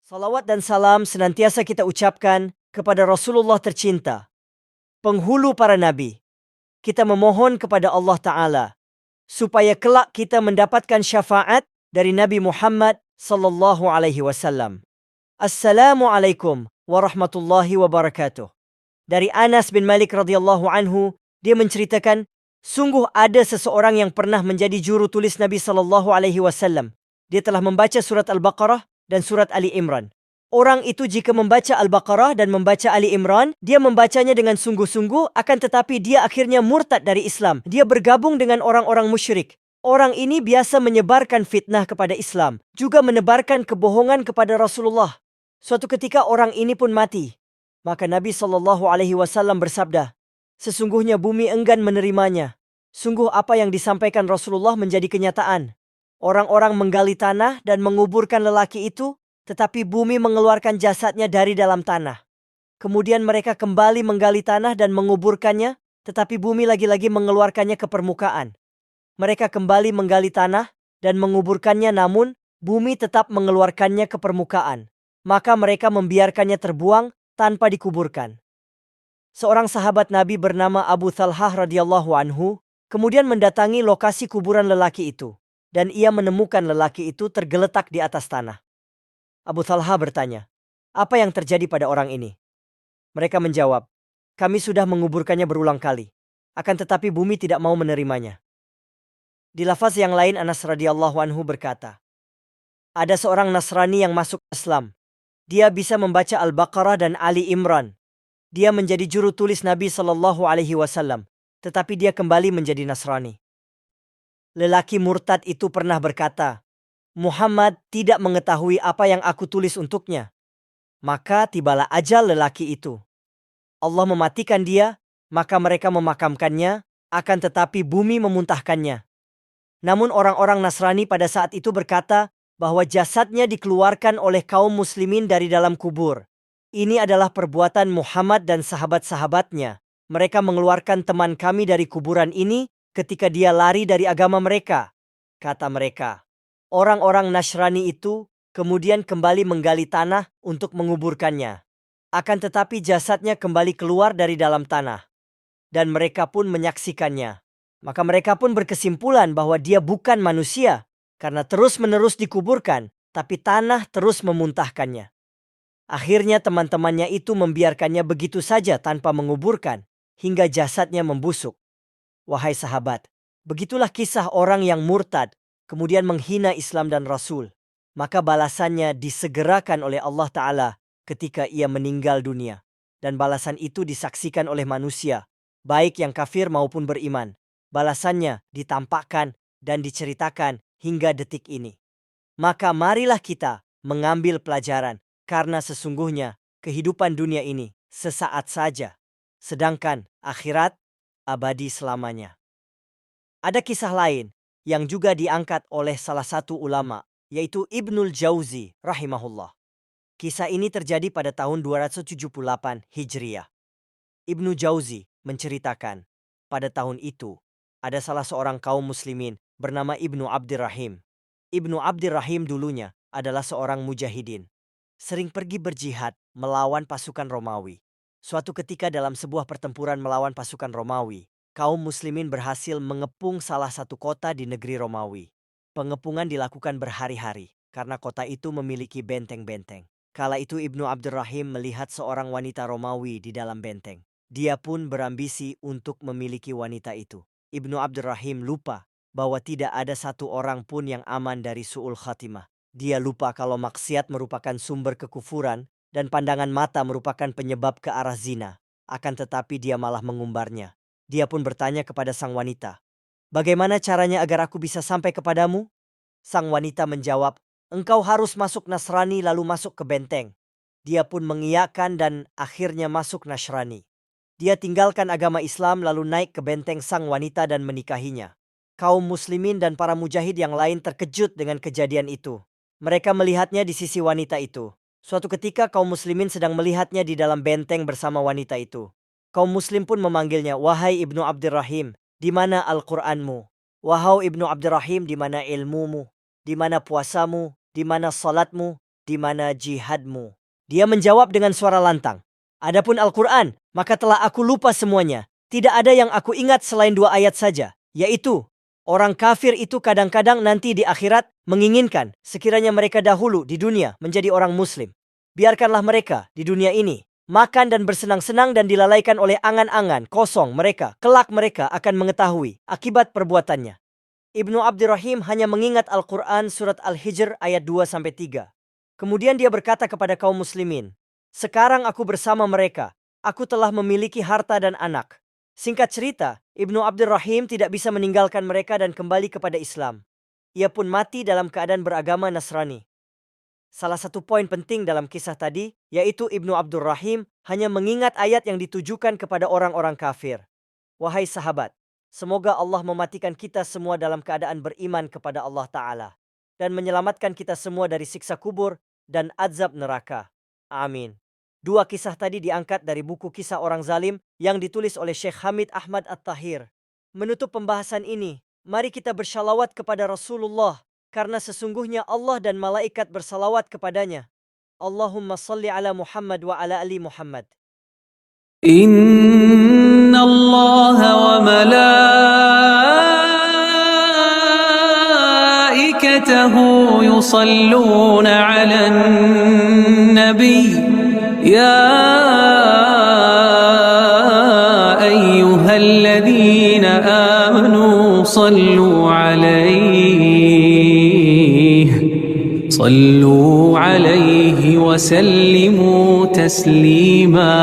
Salawat dan salam senantiasa kita ucapkan kepada Rasulullah tercinta, penghulu para nabi. Kita memohon kepada Allah Ta'ala supaya kelak kita mendapatkan syafaat dari Nabi Muhammad sallallahu alaihi wasallam. Assalamualaikum warahmatullahi wabarakatuh. Dari Anas bin Malik radhiyallahu anhu, dia menceritakan, sungguh ada seseorang yang pernah menjadi juru tulis Nabi sallallahu alaihi wasallam. Dia telah membaca surat Al-Baqarah dan surat Ali Imran. Orang itu jika membaca Al-Baqarah dan membaca Ali Imran, dia membacanya dengan sungguh-sungguh, akan tetapi dia akhirnya murtad dari Islam. Dia bergabung dengan orang-orang musyrik. Orang ini biasa menyebarkan fitnah kepada Islam, juga menebarkan kebohongan kepada Rasulullah. Suatu ketika orang ini pun mati. Maka Nabi SAW bersabda, sesungguhnya bumi enggan menerimanya. Sungguh apa yang disampaikan Rasulullah menjadi kenyataan. Orang-orang menggali tanah dan menguburkan lelaki itu, tetapi bumi mengeluarkan jasadnya dari dalam tanah. Kemudian mereka kembali menggali tanah dan menguburkannya, tetapi bumi lagi-lagi mengeluarkannya ke permukaan. Mereka kembali menggali tanah dan menguburkannya, namun bumi tetap mengeluarkannya ke permukaan. Maka mereka membiarkannya terbuang tanpa dikuburkan. Seorang sahabat Nabi bernama Abu Thalhah radhiyallahu anhu kemudian mendatangi lokasi kuburan lelaki itu, dan ia menemukan lelaki itu tergeletak di atas tanah. Abu Thalhah bertanya, apa yang terjadi pada orang ini? Mereka menjawab, kami sudah menguburkannya berulang kali, akan tetapi bumi tidak mau menerimanya. Di lafaz yang lain Anas radhiyallahu anhu berkata, ada seorang Nasrani yang masuk Islam. Dia bisa membaca Al-Baqarah dan Ali Imran. Dia menjadi juru tulis Nabi sallallahu alaihi wasallam, tetapi dia kembali menjadi Nasrani. Lelaki murtad itu pernah berkata, Muhammad tidak mengetahui apa yang aku tulis untuknya. Maka tibalah ajal lelaki itu. Allah mematikan dia, maka mereka memakamkannya, akan tetapi bumi memuntahkannya. Namun orang-orang Nasrani pada saat itu berkata bahwa jasadnya dikeluarkan oleh kaum muslimin dari dalam kubur. Ini adalah perbuatan Muhammad dan sahabat-sahabatnya. Mereka mengeluarkan teman kami dari kuburan ini ketika dia lari dari agama mereka. Kata mereka. Orang-orang Nasrani itu kemudian kembali menggali tanah untuk menguburkannya. Akan tetapi jasadnya kembali keluar dari dalam tanah. Dan mereka pun menyaksikannya. Maka mereka pun berkesimpulan bahwa dia bukan manusia. Karena terus-menerus dikuburkan, tapi tanah terus memuntahkannya. Akhirnya teman-temannya itu membiarkannya begitu saja tanpa menguburkan, hingga jasadnya membusuk. Wahai sahabat, begitulah kisah orang yang murtad, kemudian menghina Islam dan Rasul. Maka balasannya disegerakan oleh Allah Ta'ala ketika ia meninggal dunia. Dan balasan itu disaksikan oleh manusia, baik yang kafir maupun beriman. Balasannya ditampakkan dan diceritakan hingga detik ini. Maka marilah kita mengambil pelajaran, karena sesungguhnya kehidupan dunia ini sesaat saja, sedangkan akhirat abadi selamanya. Ada kisah lain yang juga diangkat oleh salah satu ulama, yaitu Ibnul Jauzi rahimahullah. Kisah ini terjadi pada tahun 278 Hijriah. Ibnu Jauzi menceritakan, pada tahun itu ada salah seorang kaum muslimin bernama Ibnu Abdirrahim. Ibnu Abdirrahim dulunya adalah seorang mujahidin. Sering pergi berjihad melawan pasukan Romawi. Suatu ketika dalam sebuah pertempuran melawan pasukan Romawi, kaum muslimin berhasil mengepung salah satu kota di negeri Romawi. Pengepungan dilakukan berhari-hari karena kota itu memiliki benteng-benteng. Kala itu Ibnu Abdirrahim melihat seorang wanita Romawi di dalam benteng. Dia pun berambisi untuk memiliki wanita itu. Ibnu Abdirrahim lupa bahwa tidak ada satu orang pun yang aman dari su'ul khatimah. Dia lupa kalau maksiat merupakan sumber kekufuran dan pandangan mata merupakan penyebab ke arah zina. Akan tetapi dia malah mengumbarnya. Dia pun bertanya kepada sang wanita, bagaimana caranya agar aku bisa sampai kepadamu? Sang wanita menjawab, engkau harus masuk Nasrani lalu masuk ke benteng. Dia pun mengiyakan dan akhirnya masuk Nasrani. Dia tinggalkan agama Islam lalu naik ke benteng sang wanita dan menikahinya. Kaum muslimin dan para mujahid yang lain terkejut dengan kejadian itu. Mereka melihatnya di sisi wanita itu. Suatu ketika kaum muslimin sedang melihatnya di dalam benteng bersama wanita itu. Kaum muslim pun memanggilnya, wahai Ibnu Abdirrahim, di mana Al-Qur'anmu? Wahai Ibnu Abdirrahim, di mana ilmumu? Di mana puasamu? Di mana salatmu? di mana jihadmu?" Dia menjawab dengan suara lantang, "Adapun Al-Quran, maka telah aku lupa semuanya. Tidak ada yang aku ingat selain 2 ayat saja, yaitu, orang kafir itu kadang-kadang nanti di akhirat menginginkan sekiranya mereka dahulu di dunia menjadi orang muslim. Biarkanlah mereka di dunia ini makan dan bersenang-senang dan dilalaikan oleh angan-angan kosong mereka. Kelak mereka akan mengetahui akibat perbuatannya." Ibnu Abdurrahim hanya mengingat Al-Quran surat Al-Hijr ayat 2-3. Kemudian dia berkata kepada kaum muslimin, "Sekarang aku bersama mereka. Aku telah memiliki harta dan anak." Singkat cerita, Ibnu Abdurrahim tidak bisa meninggalkan mereka dan kembali kepada Islam. Ia pun mati dalam keadaan beragama Nasrani. Salah satu poin penting dalam kisah tadi, yaitu Ibnu Abdurrahim hanya mengingat ayat yang ditujukan kepada orang-orang kafir. Wahai sahabat, semoga Allah mematikan kita semua dalam keadaan beriman kepada Allah Ta'ala dan menyelamatkan kita semua dari siksa kubur dan azab neraka. Amin. 2 kisah tadi diangkat dari buku Kisah Orang Zalim yang ditulis oleh Syekh Hamid Ahmad At-Tahir. Menutup pembahasan ini, mari kita bersalawat kepada Rasulullah karena sesungguhnya Allah dan malaikat bersalawat kepadanya. Allahumma salli ala Muhammad wa ala ali Muhammad. Inna Allah wa malaikatahu yusalluna ala nabi ya ayyuhalladhina amanu sallu alaihi wa sallimu taslima.